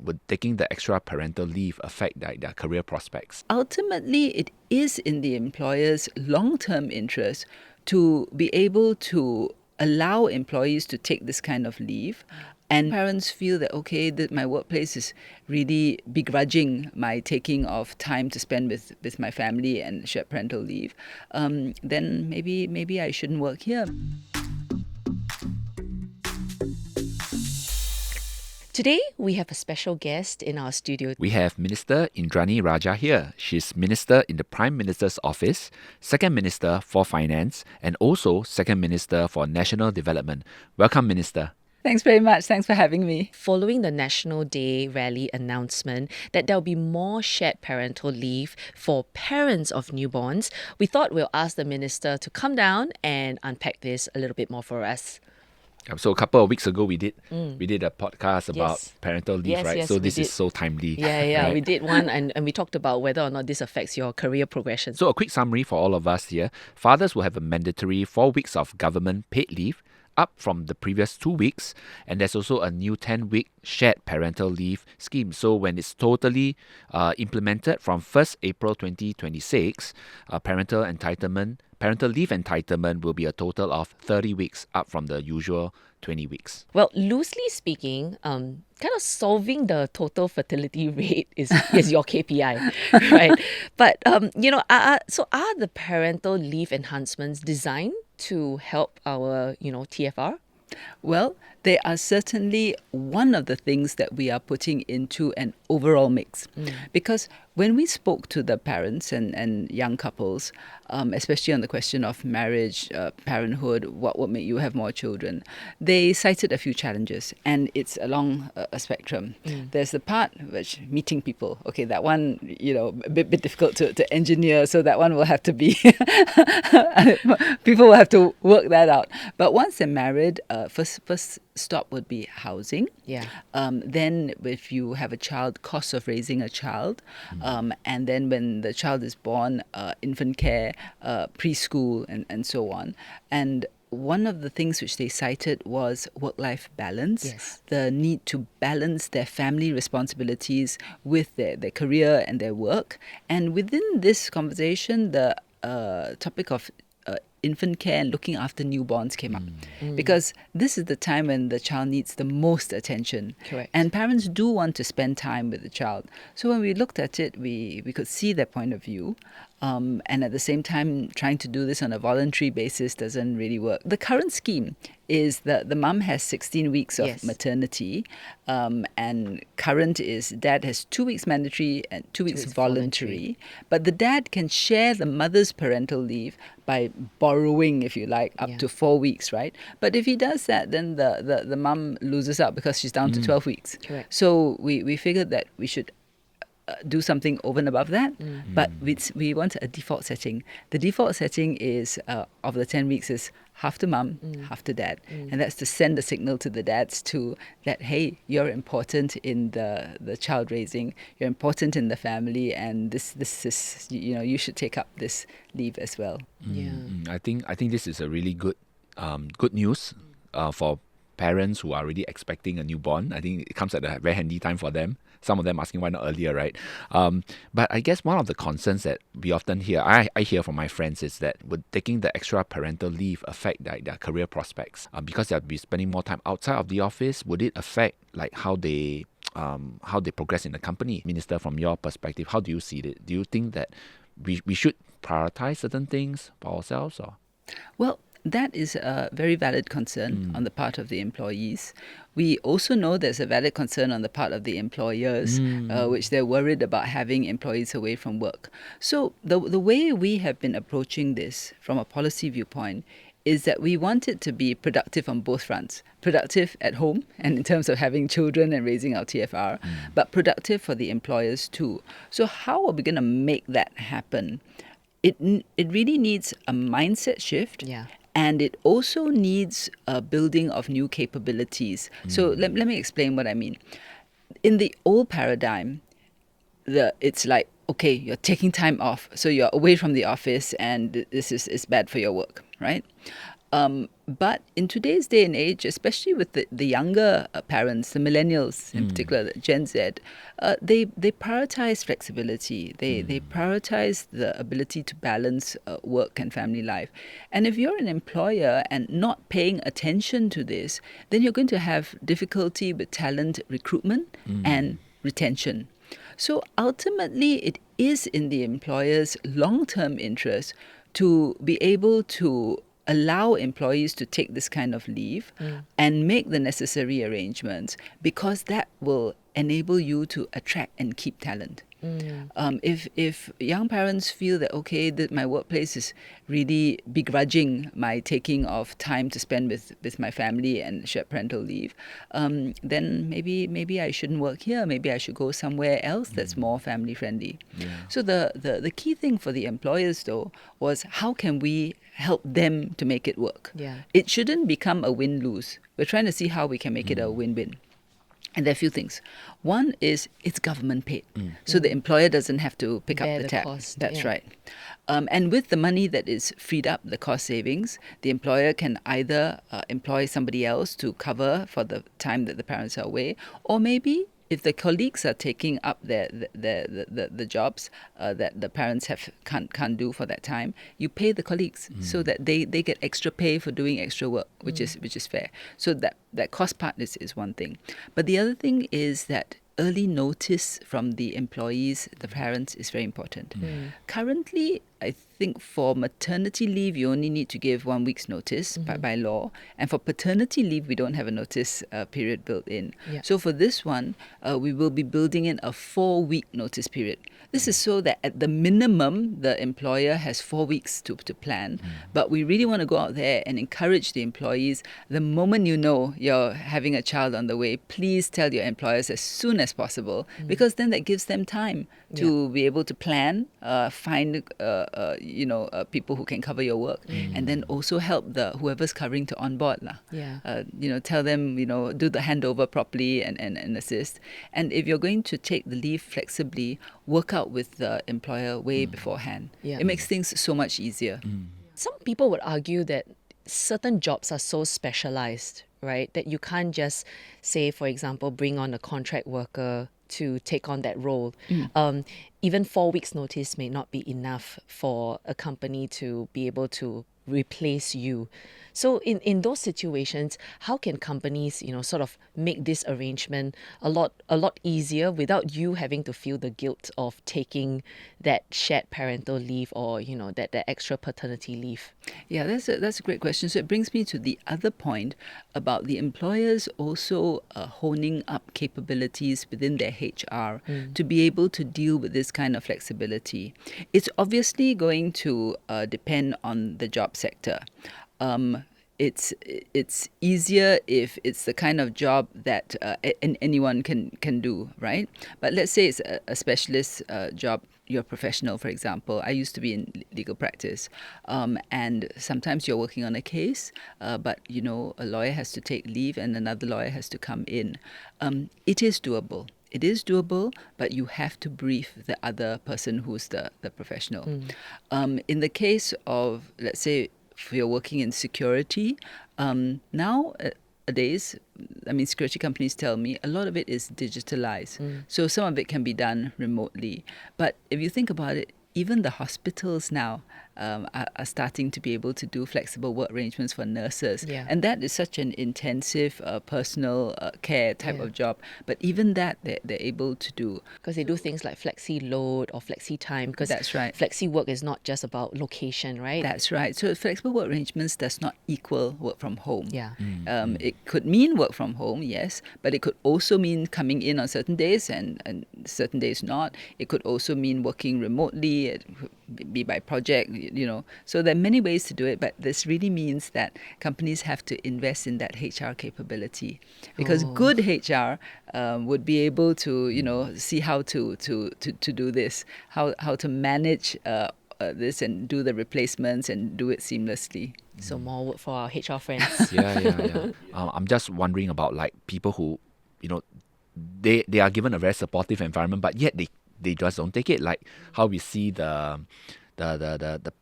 would taking the extra parental leave affect their career prospects? Ultimately, it is in the employer's long-term interest to be able to allow employees to take this kind of leave. And parents feel that, okay, that my workplace is really begrudging my taking of time to spend with my family and shared parental leave, then maybe I shouldn't work here. Today, we have a special guest in our studio. We have Minister Indranee Rajah here. She's Minister in the Prime Minister's Office, Second Minister for Finance, and also Second Minister for National Development. Welcome, Minister. Thanks very much. Thanks for having me. Following the National Day rally announcement that there'll be more shared parental leave for parents of newborns, we thought we'll ask the Minister to come down and unpack this a little bit more for us. So a couple of weeks ago, we did a podcast about parental leave, right? Yes, so we this did. is so timely. Yeah, right? we did one and we talked about whether or not this affects your career progression. So a quick summary for all of us here. Fathers will have a mandatory 4 weeks of government paid leave, up from the previous 2 weeks, and there's also a new 10-week shared parental leave scheme. So when it's totally implemented from 1st April 2026, parental leave entitlement will be a total of 30 weeks, up from the usual 20 weeks. Well, loosely speaking, kind of solving the total fertility rate is your KPI, right? But, so are the parental leave enhancements designed to help our, TFR? Well, they are certainly one of the things that we are putting into an overall mix. Because when we spoke to the parents and young couples, especially on the question of marriage, parenthood, what would make you have more children, they cited a few challenges, and it's along a spectrum. There's the part which meeting people. Okay, that one, a bit difficult to engineer, so that one will have to be, people will have to work that out. But once they're married, first stop would be housing. Yeah. Then if you have a child, cost of raising a child. And then when the child is born, infant care, preschool, and so on. And one of the things which they cited was work-life balance, Yes. the need to balance their family responsibilities with their career and their work. And within this conversation, the topic of infant care and looking after newborns came up, because this is the time when the child needs the most attention. Correct. And parents do want to spend time with the child. So when we looked at it, we could see their point of view. And at the same time, trying to do this on a voluntary basis doesn't really work. The current scheme is that the mum has 16 weeks of Yes. maternity, and current is dad has 2 weeks mandatory and 2 weeks weeks voluntary. But the dad can share the mother's parental leave by borrowing, if you like, up to 4 weeks, right? But if he does that, then the mum loses out because she's down to 12 weeks. Correct. So we figured that we should do something over and above that, but we want a default setting. The default setting is of the 10 weeks is half to mum, half to dad, and that's to send a signal to the dads too that, hey, you're important in the child raising, you're important in the family, and this is, you should take up this leave as well. Yeah. I think this is a really good news for parents who are really expecting a newborn. I think it comes at a very handy time for them. Some of them asking why not earlier, right? But I guess one of the concerns that we often hear, I hear from my friends, is that would taking the extra parental leave affect their career prospects? Because they'll be spending more time outside of the office. Would it affect how they progress in the company? Minister, from your perspective, how do you see it? Do you think that we should prioritize certain things for ourselves, or? Well, that is a very valid concern on the part of the employees. We also know there's a valid concern on the part of the employers, which they're worried about having employees away from work. So the way we have been approaching this from a policy viewpoint is that we want it to be productive on both fronts. Productive at home and in terms of having children and raising our TFR, but productive for the employers too. So how are we going to make that happen? It really needs a mindset shift. Yeah. And it also needs a building of new capabilities. So let me explain what I mean. In the old paradigm, it's like, okay, you're taking time off, so you're away from the office, and this is bad for your work, right? But in today's day and age, especially with the younger parents, the millennials in particular, the Gen Z, they prioritize flexibility. They prioritize the ability to balance work and family life. And if you're an employer and not paying attention to this, then you're going to have difficulty with talent recruitment and retention. So ultimately, it is in the employer's long-term interest to be able to allow employees to take this kind of leave and make the necessary arrangements, because that will enable you to attract and keep talent. If young parents feel that, okay, that my workplace is really begrudging my taking of time to spend with my family and shared parental leave, then maybe I shouldn't work here. Maybe I should go somewhere else that's more family friendly. So the key thing for the employers, though, was how can we help them to make it work? It shouldn't become a win-lose. We're trying to see how we can make it a win-win. And there are a few things. One is it's government paid. So the employer doesn't have to pick Bear up the the tab. cost, That's yeah. right. And with the money that is freed up, the cost savings, the employer can either employ somebody else to cover for the time that the parents are away, or maybe if the colleagues are taking up the jobs that the parents can't do for that time, you pay the colleagues so that they get extra pay for doing extra work, which is fair. So that cost part is one thing. But the other thing is that early notice from the employees, the parents, is very important. Currently, I think for maternity leave, you only need to give 1 week's notice by law. And for paternity leave, we don't have a notice period built in. Yeah. So for this one, we will be building in a 4-week notice period. This is so that at the minimum, the employer has 4 weeks to plan. But we really want to go out there and encourage the employees. The moment you know you're having a child on the way, please tell your employers as soon as possible, because then that gives them time to be able to plan, find people who can cover your work, and then also help whoever's covering to onboard lah. Tell them, do the handover properly and assist. And if you're going to take the leave flexibly, work out with the employer way beforehand. Yeah. It makes things so much easier. Some people would argue that certain jobs are so specialized, right, that you can't just say, for example, bring on a contract worker to take on that role. Even 4 weeks notice may not be enough for a company to be able to replace you. So in those situations, how can companies, sort of make this arrangement a lot easier without you having to feel the guilt of taking that shared parental leave or, that extra paternity leave? Yeah, that's a great question. So it brings me to the other point about the employers also honing up capabilities within their HR to be able to deal with this kind of flexibility. It's obviously going to depend on the job sector. It's easier if it's the kind of job that anyone can do, right? But let's say it's a specialist job. You're a professional, for example. I used to be in legal practice, and sometimes you're working on a case, but a lawyer has to take leave and another lawyer has to come in. It is doable. It is doable, but you have to brief the other person who's the professional. In the case of, let's say, if you're working in security, nowadays, security companies tell me a lot of it is digitalized. So some of it can be done remotely. But if you think about it, even the hospitals now are starting to be able to do flexible work arrangements for nurses. Yeah. And that is such an intensive personal care type of job. But even that, they're able to do. Because they do things like flexi load or flexi time. Because That's right. Flexi work is not just about location, right? That's right. So flexible work arrangements does not equal work from home. Yeah. It could mean work from home, yes, but it could also mean coming in on certain days and certain days not. It could also mean working remotely. It could be by project, So there are many ways to do it, but this really means that companies have to invest in that HR capability, because good HR would be able to, see how to do this, how to manage this and do the replacements and do it seamlessly. So more work for our HR friends. Yeah. I'm just wondering about people who, they are given a very supportive environment, but yet they just don't take it. Like how we see the the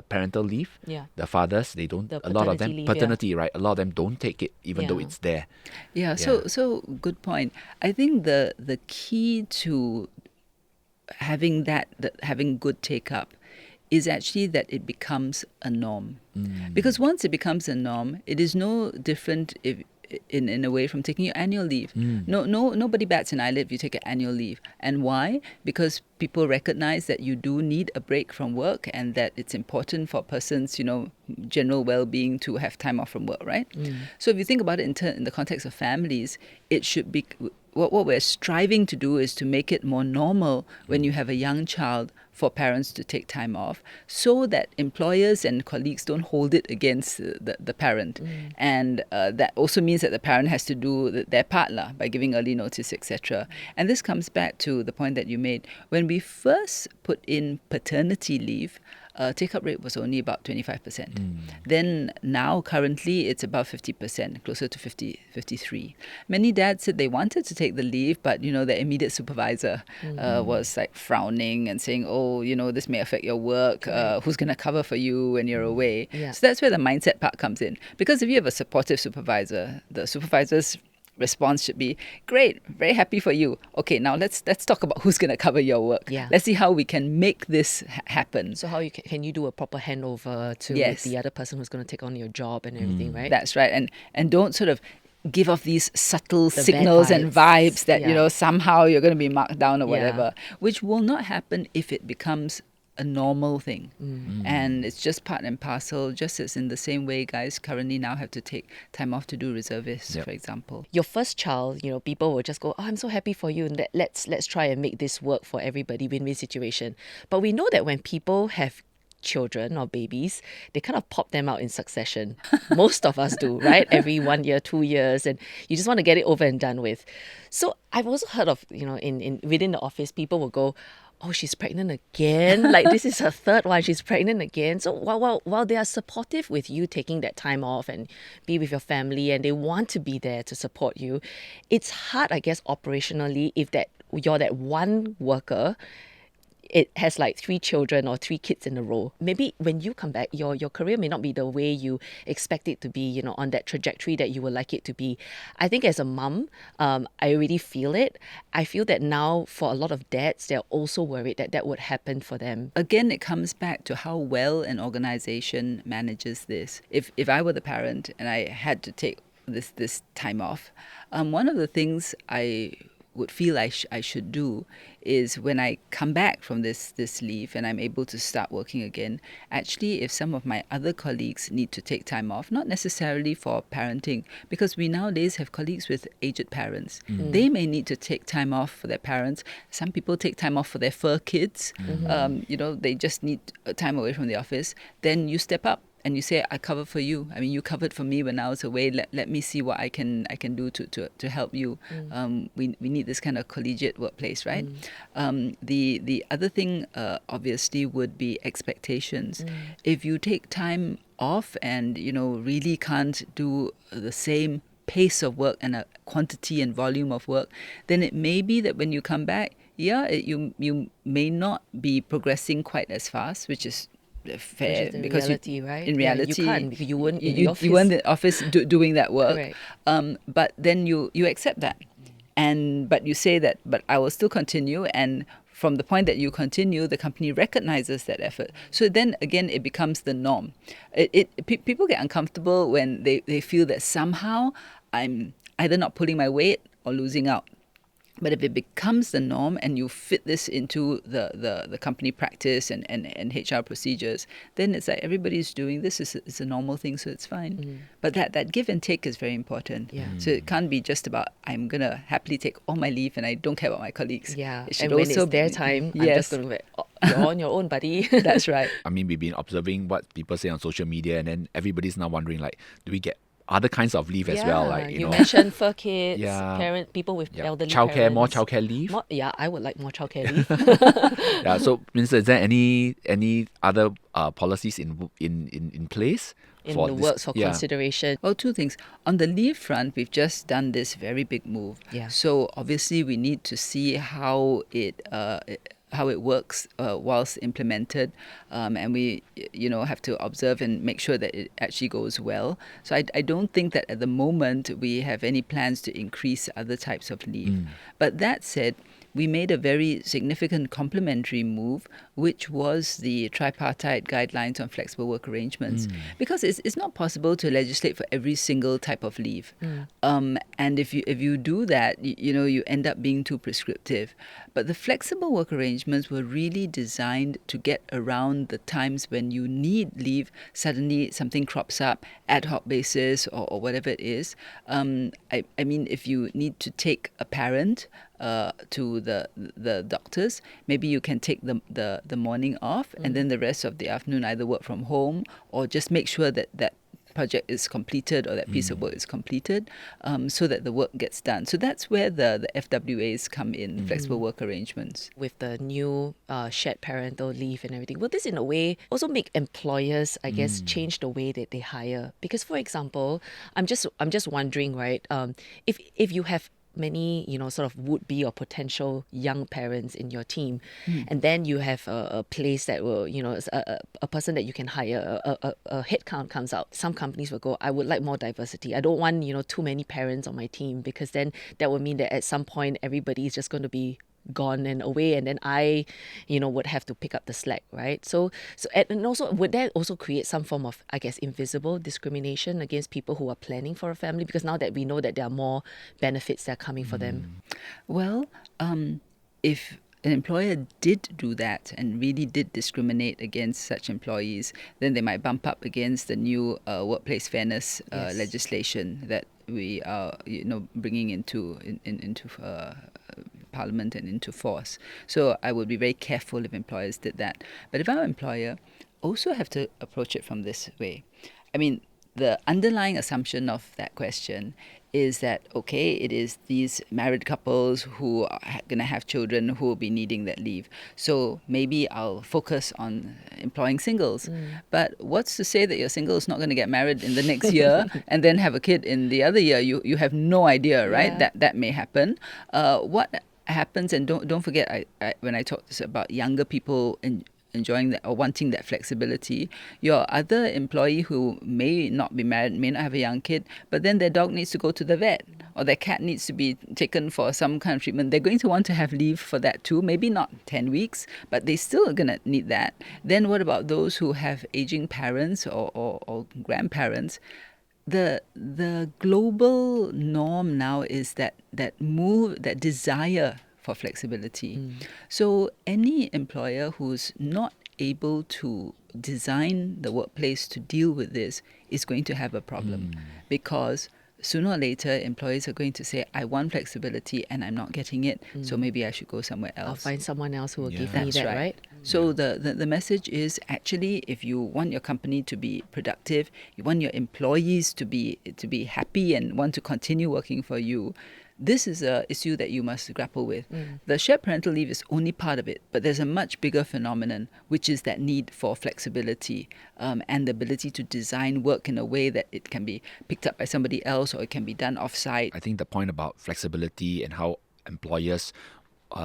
parental leave. Yeah. The fathers, they don't. The A lot of paternity them leave, yeah. paternity, right? A lot of them don't take it, even though Yeah. it's there. Yeah, so good point. I think the key to having good take up is actually that it becomes a norm. Because once it becomes a norm, it is no different if in a way from taking your annual leave. Nobody bats an eyelid if you take an annual leave. And why? Because people recognize that you do need a break from work and that it's important for a person's, general well-being to have time off from work, right? So if you think about it in the context of families, it should be what we're striving to do is to make it more normal when you have a young child for parents to take time off, so that employers and colleagues don't hold it against the parent. And that also means that the parent has to do their part by giving early notice, etc. And this comes back to the point that you made. When we first put in paternity leave, take-up rate was only about 25%. Then now, currently, it's about 50%, closer to 53. Many dads said they wanted to take the leave, but, their immediate supervisor was like frowning and saying, oh, this may affect your work. Who's going to cover for you when you're away? Yeah. So that's where the mindset part comes in. Because if you have a supportive supervisor, the supervisor's response should be, great, very happy for you. Okay, now let's talk about who's going to cover your work. Yeah. Let's see how we can make this happen. So how can you do a proper handover to Yes. the other person who's going to take on your job and everything, right? That's right. And don't sort of give off these subtle The signals bad and vibes. vibes that, Yeah. somehow you're going to be marked down or Yeah. whatever, which will not happen if it becomes a normal thing. And it's just part and parcel, just as in the same way guys currently now have to take time off to do reservists, Yep. for example. Your first child, people will just go, oh, I'm so happy for you, and let's try and make this work for everybody, win-win situation. But we know that when people have children or babies, they kind of pop them out in succession. Most of us do, right? Every 1 year, 2 years, and you just want to get it over and done with. So I've also heard of, in within the office, people will go, oh, she's pregnant again. Like, this is her third one. She's pregnant again. So while they are supportive with you taking that time off and be with your family, and they want to be there to support you, it's hard, I guess, operationally if you're that one worker. It has like 3 children or 3 kids in a row. Maybe when you come back, your career may not be the way you expect it to be, on that trajectory that you would like it to be. I think as a mum, I already feel it. I feel that now for a lot of dads, they're also worried that would happen for them. Again, it comes back to how well an organization manages this. If I were the parent and I had to take this time off, one of the things I would feel I should do is when I come back from this leave and I'm able to start working again, actually, if some of my other colleagues need to take time off, not necessarily for parenting, because we nowadays have colleagues with aged parents. They may need to take time off for their parents. Some people take time off for their fur kids. They just need time away from the office. Then you step up and you say, I cover for you. I mean, you covered for me when I was away. Let me see what I can do to help you. We need this kind of collegiate workplace, right? The other thing, obviously, would be expectations. If you take time off and really can't do the same pace of work and a quantity and volume of work, then it may be that when you come back, you may not be progressing quite as fast, which is fair, Which is because reality, right? in Yeah, reality, you can't because you weren't in the you office. weren't in the office doing that work. Correct. But then you accept that, but you say that, but I will still continue, and from the point that you continue, the company recognizes that effort. So then again, it becomes the norm. People get uncomfortable when they feel that somehow I'm either not pulling my weight or losing out. But if it becomes the norm and you fit this into the company practice and HR procedures, then it's like everybody's doing this. It's a normal thing, so it's fine. But that give and take is very important. Yeah. So it can't be just about, I'm going to happily take all my leave and I don't care about my colleagues. Yeah, It should and when also it's their be- time, I'm Yes, just going to be, oh, you're on your own, buddy. that's right. I mean, we've been observing what people say on social media, and then everybody's now wondering, like, do we get other kinds of leave as well? Like, you mentioned fur kids, Yeah. people with Yeah. elderly Childcare, more parents. childcare leave. I would like more childcare leave. Yeah. So, Minister, is there any other policies in place In for the this? works for Yeah. consideration. Well, 2 things. On the leave front, we've just done this very big move. Yeah. So obviously we need to see how it how it works whilst implemented, and we have to observe and make sure that it actually goes well. So I don't think that at the moment we have any plans to increase other types of leave. But that said, we made a very significant complementary move, which was the tripartite guidelines on flexible work arrangements. Because it's not possible to legislate for every single type of leave. And if you do that, you end up being too prescriptive. But the flexible work arrangements were really designed to get around the times when you need leave. Suddenly something crops up, ad hoc basis or whatever it is. I mean, if you need to take a parent to the doctors, maybe you can take the morning off, and then the rest of the afternoon either work from home or just make sure that project is completed or that piece of work is completed, so that the work gets done. So that's where the FWAs come in, flexible work arrangements. With the new shared parental leave and everything, will this in a way also make employers, I guess, change the way that they hire? Because, for example, I'm just wondering, right? If you have many, sort of would-be or potential young parents in your team, and then you have a place that will, a person that you can hire, a headcount comes out. Some companies will go, I would like more diversity. I don't want, too many parents on my team, because then that will mean that at some point everybody is just going to be gone and away, and then I would have to pick up the slack, right? So and also, would that also create some form of, I guess, invisible discrimination against people who are planning for a family, because now that we know that there are more benefits that are coming for them? Well, if an employer did do that and really did discriminate against such employees, then they might bump up against the new workplace fairness Yes. legislation that we are bringing into Parliament and into force. So I would be very careful if employers did that. But if our employer also have to approach it from this way, I mean, the underlying assumption of that question is that, okay, it is these married couples who are going to have children who will be needing that leave. So maybe I'll focus on employing singles. But what's to say that your single is not going to get married in the next year and then have a kid in the other year? You have no idea, right? Yeah. That may happen. What happens, and don't forget, I when I talk about younger people enjoying that or wanting that flexibility, your other employee who may not be married, may not have a young kid, but then their dog needs to go to the vet or their cat needs to be taken for some kind of treatment, they're going to want to have leave for that too. Maybe not 10 weeks, but they still are going to need that. Then what about those who have aging parents or grandparents? The global norm now is that desire for flexibility. So any employer who's not able to design the workplace to deal with this is going to have a problem, because sooner or later employees are going to say, I want flexibility and I'm not getting it, so maybe I should go somewhere else. I'll find someone else who will give me That's that, right? So the message is actually, if you want your company to be productive, you want your employees to be happy and want to continue working for you, this is an issue that you must grapple with. The shared parental leave is only part of it, but there's a much bigger phenomenon, which is that need for flexibility and the ability to design work in a way that it can be picked up by somebody else or it can be done off-site. I think the point about flexibility and how employers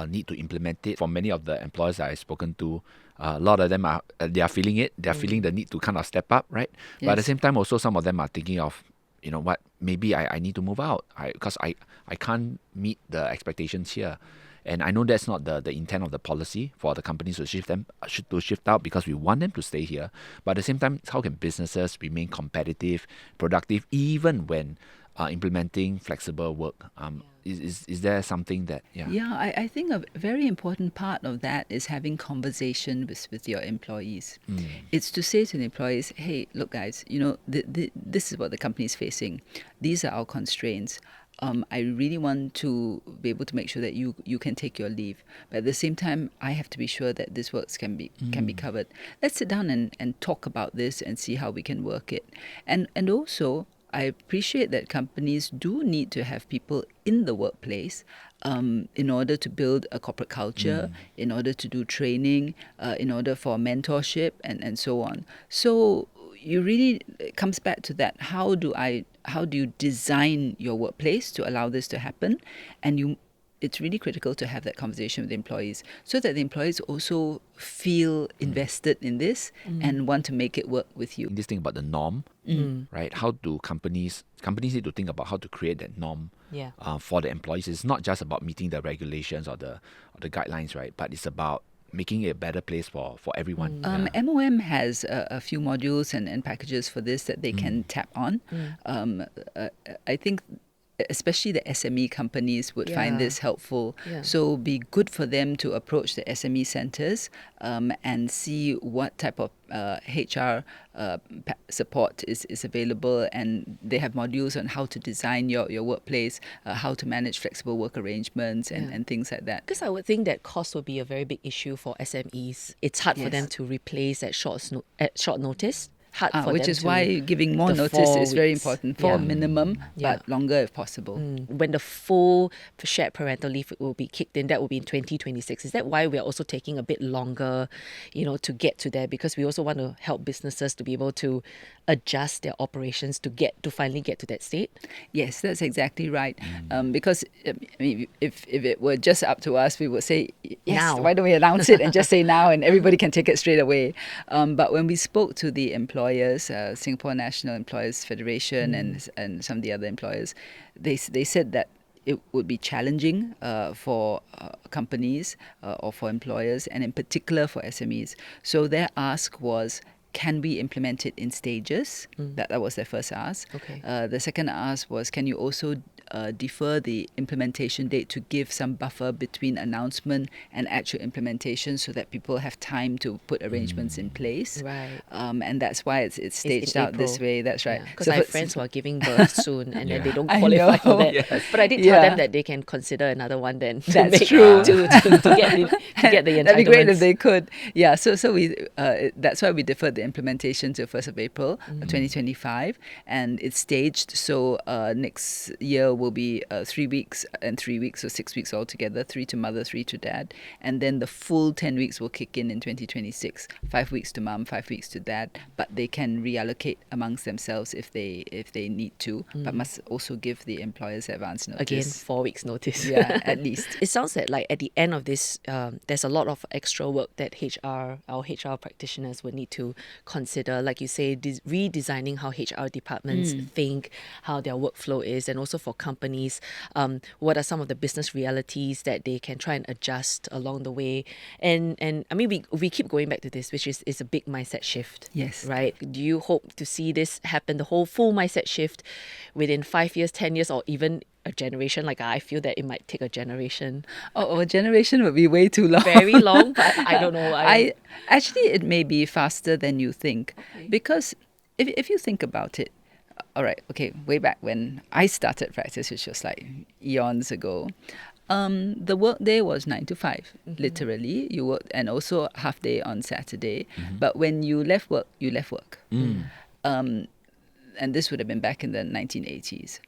need to implement it, for many of the employers that I've spoken to, a lot of them are they are feeling it. They are feeling the need to kind of step up, right? But at the Yes. same time, also some of them are thinking of, what, maybe I need to move out because I can't meet the expectations here. And I know that's not the intent of the policy for the companies to shift out because we want them to stay here. But at the same time, how can businesses remain competitive, productive, even when implementing flexible work? Is there something that I think a very important part of that is having conversation with your employees. It's to say to the employees, hey, look guys, this is what the company is facing. These are our constraints. I really want to be able to make sure that you can take your leave. But at the same time, I have to be sure that this works can be covered. Let's sit down and talk about this and see how we can work it. And also, I appreciate that companies do need to have people in the workplace in order to build a corporate culture, in order to do training, in order for mentorship and so on. So it comes back to that. How do you design your workplace to allow this to happen? And you it's really critical to have that conversation with the employees so that the employees also feel invested in this and want to make it work with you. This thing about the norm, right? How do companies need to think about how to create that norm Yeah. for the employees? It's not just about meeting the regulations or the guidelines, right? But it's about making it a better place for everyone. MOM has a few modules and packages for this that they can tap on. I think especially the SME companies would find Yeah. this helpful. Yeah. So it'd be good for them to approach the SME centres and see what type of HR support is available, and they have modules on how to design your workplace, how to manage flexible work arrangements and things like that. Because I would think that cost would be a very big issue for SMEs. It's hard for Yes. them to replace at short notice. Hard for Which them is to, why giving more the notice 4 is very weeks. important for Yeah. minimum, Yeah. but longer if possible. When the full shared parental leave will be kicked in, that will be in 2026. Is that why we're also taking a bit longer, to get to there? Because we also want to help businesses to be able to adjust their operations to finally get to that state. Yes, that's exactly right. Because if it were just up to us, we would say, yes, Now. why don't we announce it and just say now and everybody can take it straight away. But when we spoke to the employers, Singapore National Employers Federation and some of the other employers, they said that it would be challenging for companies or for employers, and in particular for SMEs. So their ask was, can we implement it in stages? That was their first ask. Okay. The second ask was, can you also defer the implementation date to give some buffer between announcement and actual implementation so that people have time to put arrangements in place? Right. And that's why it's It's staged in out this April. way. That's right. Because So I have for- friends who are giving birth soon and then they don't I qualify for know. that. Yes. But I did tell Yeah. them that they can consider another one then. to That's make- true. To get the entitlements. That'd be great if they could. Yeah, so we that's why we deferred the implementation to 1st of April 2025, and it's staged. So next year will be 3 weeks and 3 weeks, so 6 weeks altogether, 3 to mother, 3 to dad, and then the full 10 weeks will kick in 2026. 5 weeks to mum, 5 weeks to dad, but they can reallocate amongst themselves if they need to, but must also give the employers advance notice. Again, 4 weeks notice. Yeah, at least. It sounds like at the end of this, there's a lot of extra work that our HR practitioners would need to consider. Like you say, redesigning how HR departments think, how their workflow is, and also for companies, what are some of the business realities that they can try and adjust along the way. And I mean, we keep going back to this, which is a big mindset shift. Yes. Right? Do you hope to see this happen, the whole full mindset shift, within 5 years, 10 years, or even a generation? Like, I feel that it might take a generation. Oh, a generation would be way too long. Very long, but I don't know. I actually, it may be faster than you think, because if you think about it, all right, okay, way back when I started practice, which was like eons ago, the work day was 9 to 5, literally. You worked, and also half day on Saturday. But when you left work, you left work. And this would have been back in the 1980s.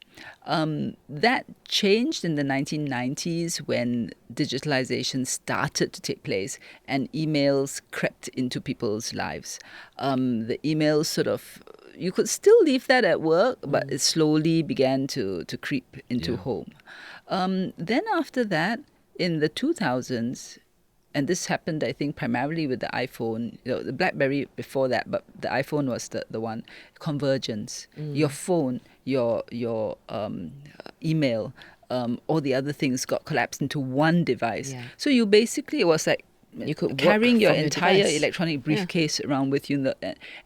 That changed in the 1990s when digitalization started to take place and emails crept into people's lives. The emails sort of, you could still leave that at work, but it slowly began to creep into home. Then after that, in the 2000s, and this happened, I think, primarily with the iPhone, the BlackBerry before that, but the iPhone was the one. Convergence. Your phone, your email, all the other things got collapsed into one device. Yeah. So you basically, it was like You could carrying work your from your entire device. electronic briefcase around with you.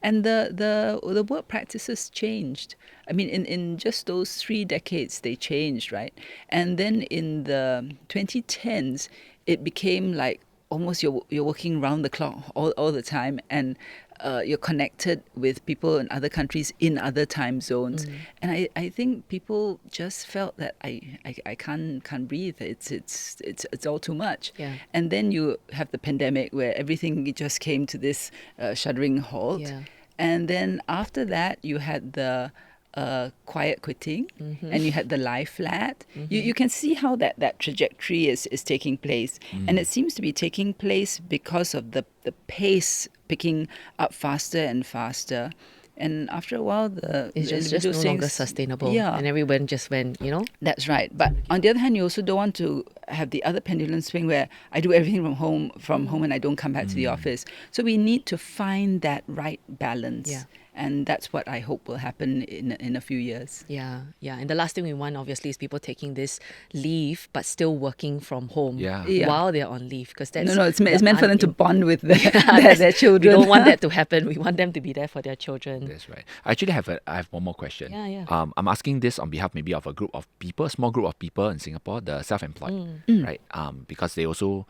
And the work practices changed. I mean, in just those 3 decades, they changed, right? And then in the 2010s, it became like almost you're working round the clock all the time, and you're connected with people in other countries in other time zones. And I think people just felt that I can't breathe. It's all too much. Yeah. And then you have the pandemic where everything just came to this shuddering halt. Yeah. And then after that, you had the quiet quitting, and you had the lie flat. You can see how that trajectory is taking place. And it seems to be taking place because of the pace picking up faster and faster. And after a while, It's the just individual no saying, longer sustainable. Yeah. And everyone just went, That's right. But on the other hand, you also don't want to have the other pendulum swing where I do everything from home and I don't come back to the office. So we need to find that right balance. Yeah. And that's what I hope will happen in a few years. Yeah. And the last thing we want, obviously, is people taking this leave but still working from home Yeah. Yeah. while they're on leave. Because that's No, it's meant for them to bond with their We children. don't want that to happen. We want them to be there for their children. That's right. I actually I have one more question. Yeah. I'm asking this on behalf maybe of a group of people, a small group of people in Singapore, the self-employed, right? Because they also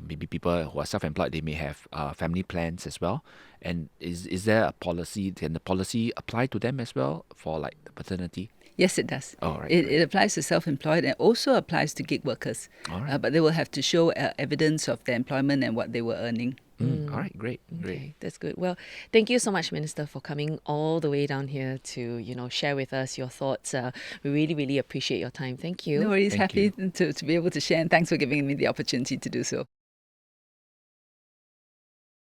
maybe people who are self-employed, they may have family plans as well. And is there a policy? Can the policy apply to them as well for like the paternity? Yes, it does. Oh, right, It applies to self-employed and also applies to gig workers. All right. But they will have to show evidence of their employment and what they were earning. All right, great. Okay, that's good. Well, thank you so much, Minister, for coming all the way down here to, share with us your thoughts. We really, really appreciate your time. Thank you. No worries. Thank Happy to be able to share, and thanks for giving me the opportunity to do so.